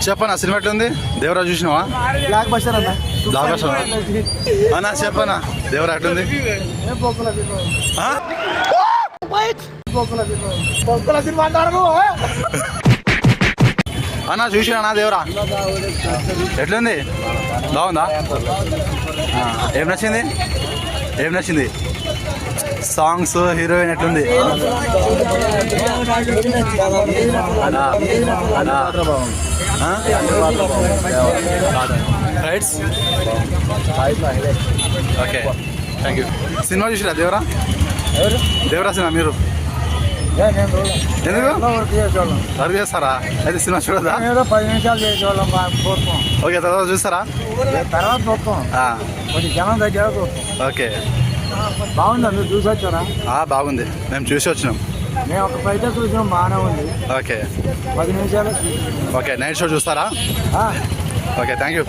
చెప్పనా సినిమా ఎట్లుంది? దేవరా చూసినావా? బ్లాక్ బస్టర్ అన్న. బ్లాక్ బస్టర్ అన్నా చెప్పనా దేవరా ఎట్లుంది? ఆ? బొక్కల సినిమా అంటారు. అన్నా చూసినా దేవరా ఎట్లుంది? బాగుందా? ఏం నచ్చింది? ఏం నచ్చింది? సాంగ్స్, హీరోయిన్ ఎట్లుంది? Rights okay thank you. Cinema చూసిరా దేవరా? దేవరా సినిమా మీరు ఎందుకు వర్క్ చేస్తారా? అయితే సినిమా చూడదా? 10 నిమిషాలు చేసేవాళ్ళం. ఓకే తర్వాత చూస్తారా? తర్వాత చూస్తాం. కొంచెం జనం దగ్గర చూస్తాం. ఓకే బాగుందా? మీరు చూసి వచ్చారా? బాగుంది, మేము చూసి వచ్చినాం. మేము ఒక బయట చూసాం, బాగానే ఉంది. ఓకే 10 నిమిషాలు. ఓకే నైట్ షో చూస్తారా? Okay thank you.